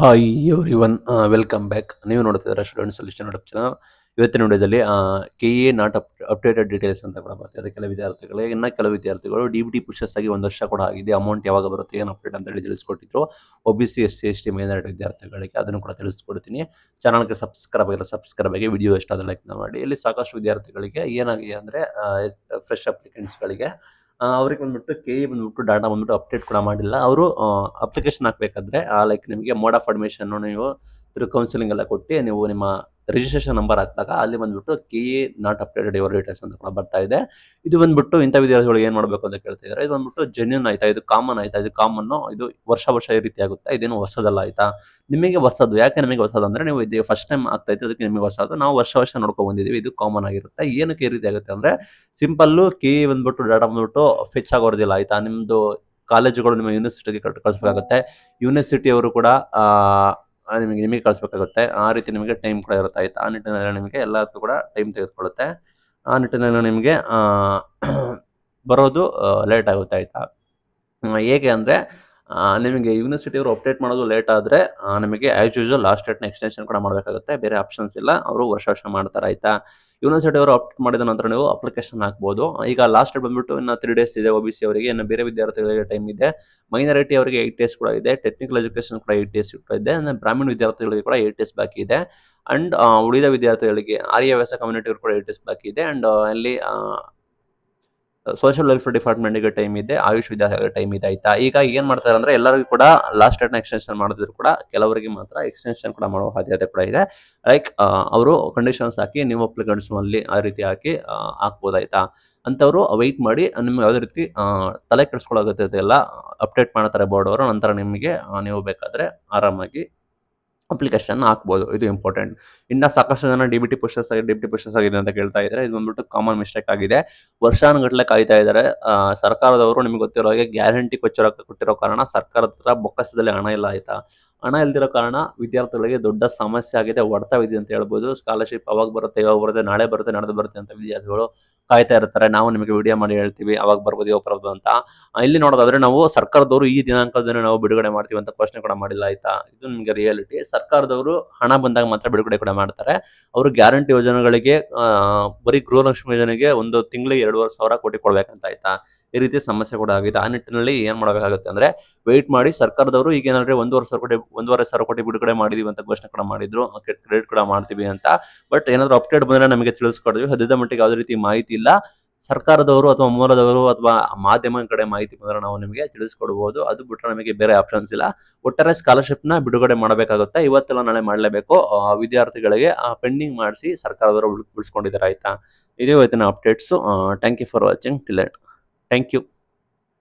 Hi everyone welcome back. ನೀವು ನೋಡ್ತಿದ್ದೀರಾ student solution YouTube channel. ಇವತ್ತಿನ ವಿಡಿಯೋದಲ್ಲಿ K A not updated details ಅಂತ ಕೂಡ ಬರ್ತಿದೆ ಕೆಲ ವಿದ್ಯಾರ್ಥಿಗಳಿಗೆ. ಇನ್ನು ಕೆಲವು ವಿದ್ಯಾರ್ಥಿಗಳು ಡಿ ಬಿ ಟಿ ಪುಷಸ್ ಆಗಿ 1 ವರ್ಷ ಕೂಡ ಆಗಿದೆ, ಅಮೌಂಟ್ ಯಾವಾಗ ಬರುತ್ತೆ ಏನು ಅಪ್ಡೇಟ್ ಅಂತ ಹೇಳಿ ತಿಳಿಸ್ಕೊಟ್ಟಿದ್ರು. O B C S C S T minority ವಿದ್ಯಾರ್ಥಿಗಳಿಗೆ ಅದನ್ನು ಕೂಡ ತಿಳಿಸ್ಕೊಡ್ತೀನಿ. ಚಾನಲ್ಗೆ ಸಬ್ಸ್ಕ್ರೈಬ್ ಆಗಿ ವಿಡಿಯೋ ಎಷ್ಟಾದ ಲೈಕ್ ಮಾಡಿ. ಇಲ್ಲಿ ಸಾಕಷ್ಟು ವಿದ್ಯಾರ್ಥಿಗಳಿಗೆ ಏನಾಗಿದೆ ಅಂದರೆ ಫ್ರೆಶ್ ಅಪ್ಲಿಕೆಂಟ್ಸ್ಗಳಿಗೆ ಅವ್ರಿಗೆ ಬಂದ್ಬಿಟ್ಟು ಕೆ ಇ ಬಂದ್ಬಿಟ್ಟು ಡಾಟಾ ಬಂದ್ಬಿಟ್ಟು ಅಪ್ಡೇಟ್ ಕೂಡ ಮಾಡಿಲ್ಲ. ಅವರು ಅಪ್ಲಿಕೇಶನ್ ಹಾಕಬೇಕಾದ್ರೆ ಲೈಕ್ ನಿಮಗೆ ಮೋಡ್ ಆಫ್ ಅಡ್ಮಿಷನ್ ನೀವು ಥ್ರೂ ಕೌನ್ಸಿಲಿಂಗ್ ಎಲ್ಲ ಕೊಟ್ಟು ನೀವು ನಿಮ್ಮ ರಿಜಿಸ್ಟ್ರೇಷನ್ ನಂಬರ್ ಹಾಕಿದಾಗ ಅಲ್ಲಿ ಬಂದ್ಬಿಟ್ಟು K E not updated your details ಅಂತ ಕೂಡ ಬರ್ತಾ ಇದೆ. ಇದು ಬಂದ್ಬಿಟ್ಟು ಇಂಥ ವಿದ್ಯಾರ್ಥಿಗಳು ಏನು ಮಾಡಬೇಕು ಅಂತ ಕೇಳ್ತಾ ಇದ್ದಾರೆ. ಇದು ಬಂದ್ಬಿಟ್ಟು ಜೆನ್ಯೂನ್ ಆಯ್ತಾ, ಇದು ಕಾಮನ್ ಆಯ್ತಾ, ಇದು ಕಾಮನ್ನು, ಇದು ವರ್ಷ ಈ ರೀತಿ ಆಗುತ್ತೆ, ಇದೇನು ಹೊಸದಲ್ಲ ಆಯ್ತಾ. ನಿಮಗೆ ಹೊಸದು ಯಾಕೆ, ನಿಮಗೆ ಹೊಸದು ಅಂದರೆ ನೀವು ಇದು ಫಸ್ಟ್ ಟೈಮ್ ಆಗ್ತಾ ಇತ್ತು, ಅದಕ್ಕೆ ನಿಮಗೆ ಹೊಸದು. ನಾವು ವರ್ಷ ನೋಡ್ಕೊಂಡು ಬಂದಿದ್ದೀವಿ, ಇದು ಕಾಮನ್ ಆಗಿರುತ್ತೆ. ಏನಕ್ಕೆ ಈ ರೀತಿ ಆಗುತ್ತೆ ಅಂದರೆ ಸಿಂಪಲ್ಲು ಕೆ ಇ ಬಂದ್ಬಿಟ್ಟು ಡಾಟಾ ಬಂದ್ಬಿಟ್ಟು ಫೆಚ್ ಆಗೋದಿಲ್ಲ ಆಯ್ತಾ. ನಿಮ್ಮದು ಕಾಲೇಜುಗಳು ನಿಮ್ಮ ಯೂನಿವರ್ಸಿಟಿಗೆ ಕಳಿಸ್ಬೇಕಾಗುತ್ತೆ, ಯೂನಿವರ್ಸಿಟಿಯವರು ಕೂಡ ನಿಮಗೆ ಕಳಿಸ್ಬೇಕಾಗುತ್ತೆ. ಆ ರೀತಿ ನಿಮಗೆ ಟೈಮ್ ಕೂಡ ಇರುತ್ತೆ ಆಯ್ತಾ. ಆ ನಿಟ್ಟಿನಲ್ಲಿ ನಿಮಗೆ ಎಲ್ಲದಕ್ಕೂ ಕೂಡ ಟೈಮ್ ತೆಗೆದುಕೊಳ್ಳುತ್ತೆ. ಆ ನಿಟ್ಟಿನಲ್ಲಿ ನಿಮಗೆ ಬರೋದು ಲೇಟ್ ಆಗುತ್ತೆ ಆಯ್ತಾ. ಹೇಗೆ ಅಂದರೆ ನಿಮಗೆ ಯೂನಿವರ್ಸಿಟಿಯವರು ಅಪ್ಡೇಟ್ ಮಾಡೋದು ಲೇಟ್ ಆದರೆ ನಿಮಗೆ ಆ್ಯಸ್ ಯೂಶುವಲ್ ಲಾಸ್ಟ್ ಡೇಟ್ನ ಎಕ್ಸ್ಟೆನ್ಷನ್ ಕೂಡ ಮಾಡಬೇಕಾಗುತ್ತೆ. ಬೇರೆ ಆಪ್ಷನ್ಸ್ ಇಲ್ಲ, ಅವರು ವರ್ಷ ಮಾಡ್ತಾರೆ ಆಯಿತಾ. ಯೂನಿವರ್ಸಿಟಿ ಅವರು ಅಪ್ಡೇಟ್ ಮಾಡಿದ ನಂತರ ನೀವು ಅಪ್ಲಿಕೇಶನ್ ಹಾಕ್ಬೋದು. ಈಗ ಲಾಸ್ಟ್ ಡೇಟ್ ಬಂದ್ಬಿಟ್ಟು ಇನ್ನು 3 ಡೇಸ್ ಇದೆ ಒ ಬಿ ಸಿ ಅವರಿಗೆ, ಇನ್ನು ಬೇರೆ ವಿದ್ಯಾರ್ಥಿಗಳಿಗೆ ಟೈಮ್ ಇದೆ. ಮೈನಾರಿಟಿ ಅವರಿಗೆ 8 ಡೇಸ್ ಕೂಡ ಇದೆ, ಟೆಕ್ನಿಕಲ್ ಎಜುಕೇಷನ್ ಕೂಡ 8 ಡೇಸ್ ಕೂಡ ಇದೆ, ಬ್ರಾಹ್ಮಣ ವಿದ್ಯಾರ್ಥಿಗಳಿಗೆ ಕೂಡ 8 ಡೇಸ್ ಬಾಕಿ ಇದೆ. ಆ್ಯಂಡ್ ಉಳಿದ ವಿದ್ಯಾರ್ಥಿಗಳಿಗೆ ಆರ್ಯ ವ್ಯಾಸ ಕಮ್ಯುನಿಟಿ ಕೂಡ 8 ಡೇಸ್ ಬಾಕಿ ಇದೆ. ಆ್ಯಂಡ್ ಅಲ್ಲಿ ಸೋಷಿಯಲ್ ವೆಲ್ಫೇರ್ ಡಿಪಾರ್ಟ್ಮೆಂಟ್ಗೆ ಟೈಮ್ ಇದೆ, ಆಯುಷ್ ವಿದ್ಯಾರ್ಥಿಗಳಿಗೆ ಟೈಮ್ ಇದೆ ಆಯ್ತಾ. ಈಗ ಏನು ಮಾಡ್ತಾರೆ ಅಂದರೆ ಎಲ್ಲರಿಗೂ ಕೂಡ ಲಾಸ್ಟ್ ಡೇಟ್ನ ಎಕ್ಸ್ಟೆನ್ಷನ್ ಮಾಡಿದ್ರು ಕೂಡ ಕೆಲವರಿಗೆ ಮಾತ್ರ ಎಕ್ಸ್ಟೆನ್ಷನ್ ಕೂಡ ಮಾಡುವ ಸಾಧ್ಯತೆ ಕೂಡ ಇದೆ. ಲೈಕ್ ಅವರು ಕಂಡೀಷನ್ಸ್ ಹಾಕಿ ನೀವು ಅಪ್ಲಿಕೆಂಟ್ಸ್ನಲ್ಲಿ ಆ ರೀತಿ ಹಾಕಿ ಹಾಕ್ಬೋದಾಯ್ತಾ. ಅಂಥವ್ರು ವೆಯ್ಟ್ ಮಾಡಿ, ನಿಮ್ಗೆ ಯಾವುದೇ ರೀತಿ ತಲೆ ಕೆಡಿಸ್ಕೊಳ್ಳೋಗುತ್ತೆ ಎಲ್ಲ ಅಪ್ಡೇಟ್ ಮಾಡ್ತಾರೆ ಬೋರ್ಡ್ ಅವರು. ನಂತರ ನಿಮಗೆ ನೀವು ಬೇಕಾದರೆ ಆರಾಮಾಗಿ ಅಪ್ಲಿಕೇಶನ್ ಹಾಕ್ಬೋದು. ಇದು ಇಂಪಾರ್ಟೆಂಟ್. ಇನ್ನು ಸಾಕಷ್ಟು ಜನ ಡಿ ಬಿ ಟಿ ಪುಷಸ್ ಆಗಿದೆ ಅಂತ ಕೇಳ್ತಾ ಇದ್ದಾರೆ. ಇದು ಬಂದ್ಬಿಟ್ಟು ಕಾಮನ್ ಮಿಸ್ಟೇಕ್ ಆಗಿದೆ. ವರ್ಷಾನುಗಟ್ಟಲೆ ಕಾಯ್ತಾ ಇದ್ದಾರೆ. ಸರ್ಕಾರದವರು ನಿಮ್ಗೆ ಗೊತ್ತಿರೋ ಹಾಗೆ ಗ್ಯಾರಂಟಿ ಕೊಟ್ಟಿರೋ ಕಾರಣ ಸರ್ಕಾರದ ಹತ್ರ ಬೊಕ್ಕಸದಲ್ಲಿ ಹಣ ಇಲ್ಲ ಆಯ್ತಾ. ಹಣ ಇಲ್ದಿರೋ ಕಾರಣ ವಿದ್ಯಾರ್ಥಿಗಳಿಗೆ ದೊಡ್ಡ ಸಮಸ್ಯೆ ಆಗಿದೆ, ಹೊಡ್ತಾ ಇದೆ ಅಂತ ಹೇಳ್ಬೋದು. ಸ್ಕಾಲರ್ಶಿಪ್ ಅವಾಗ ಬರುತ್ತೆ, ಇವಾಗ ಬರುತ್ತೆ, ನಾಳೆ ಬರುತ್ತೆ, ನಾಡ್ದು ಬರುತ್ತೆ ಅಂತ ವಿದ್ಯಾರ್ಥಿಗಳು ಕಾಯ್ತಾ ಇರ್ತಾರೆ. ನಾವು ನಿಮಗೆ ವಿಡಿಯೋ ಮಾಡಿ ಹೇಳ್ತೀವಿ ಅವಾಗ ಬರ್ಬೋದು, ಇವಾಗ ಬರ್ಬೋದು ಅಂತ. ಇಲ್ಲಿ ನೋಡೋದಾದ್ರೆ ನಾವು ಸರ್ಕಾರದವರು ಈ ದಿನಾಂಕದಲ್ಲಿ ನಾವು ಬಿಡುಗಡೆ ಮಾಡ್ತೀವಿ ಅಂತ ಘೋಷಣೆ ಕೂಡ ಮಾಡಿಲ್ಲ ಆಯ್ತಾ. ಇದು ನಿಮಗೆ ರಿಯಾಲಿಟಿ. ಸರ್ಕಾರದವರು ಹಣ ಬಂದಾಗ ಮಾತ್ರ ಬಿಡುಗಡೆ ಕೂಡ ಮಾಡ್ತಾರೆ. ಅವರು ಗ್ಯಾರಂಟಿ ಯೋಜನೆಗಳಿಗೆ ಬರೀ ಗೃಹಲಕ್ಷ್ಮಿ ಯೋಜನೆಗೆ ಒಂದು ತಿಂಗಳಿಗೆ 2,500 ಕೋಟಿ ಕೊಡ್ಬೇಕಂತ ಆಯ್ತಾ. ಈ ರೀತಿ ಸಮಸ್ಯೆ ಕೂಡ ಆಗಿದೆ. ಆ ನಿಟ್ಟಿನಲ್ಲಿ ಏನ್ ಮಾಡಬೇಕಾಗುತ್ತೆ ಅಂದ್ರೆ ವೆಯ್ಟ್ ಮಾಡಿ. ಸರ್ಕಾರದವರು ಈಗ ಏನಾದ್ರೆ 1,500 ಕೋಟಿ ಬಿಡುಗಡೆ ಮಾಡಿದೀವಿ ಅಂತ ಘೋಷಣೆ ಕೂಡ ಮಾಡಿದ್ರು, ಕ್ರೆಡಿಟ್ ಕೂಡ ಮಾಡ್ತೀವಿ ಅಂತ. ಬಟ್ ಏನಾದ್ರು ಅಪ್ಡೇಟ್ ಬಂದ್ರೆ ನಮಗೆ ತಿಳಿಸ್ಕೊಡ್ತೀವಿ. ಸದ್ಯದ ಮಟ್ಟಿಗೆ ಯಾವುದೇ ರೀತಿ ಮಾಹಿತಿ ಇಲ್ಲ. ಸರ್ಕಾರದವರು ಅಥವಾ ಮೂಲದವರು ಅಥವಾ ಮಾಧ್ಯಮ ಕಡೆ ಮಾಹಿತಿ ಬಂದ್ರೆ ನಾವು ನಿಮಗೆ ತಿಳಿಸ್ಕೊಡ್ಬೋದು. ಅದು ಬಿಟ್ಟರೆ ನಮಗೆ ಬೇರೆ ಆಪ್ಷನ್ಸ್ ಇಲ್ಲ. ಒಟ್ಟಾರೆ ಸ್ಕಾಲರ್ಶಿಪ್ನ ಬಿಡುಗಡೆ ಮಾಡಬೇಕಾಗುತ್ತೆ. ಇವತ್ತೆಲ್ಲ ನಾಳೆ ಮಾಡಲೇಬೇಕು. ವಿದ್ಯಾರ್ಥಿಗಳಿಗೆ ಪೆಂಡಿಂಗ್ ಮಾಡಿಸಿ ಸರ್ಕಾರದವರು ಉಳಿಸ್ಕೊಂಡಿದ್ದಾರೆ ಆಯ್ತಾ. ಇದು ಇವತ್ತಿನ updates. Thank you for watching till end. Thank you.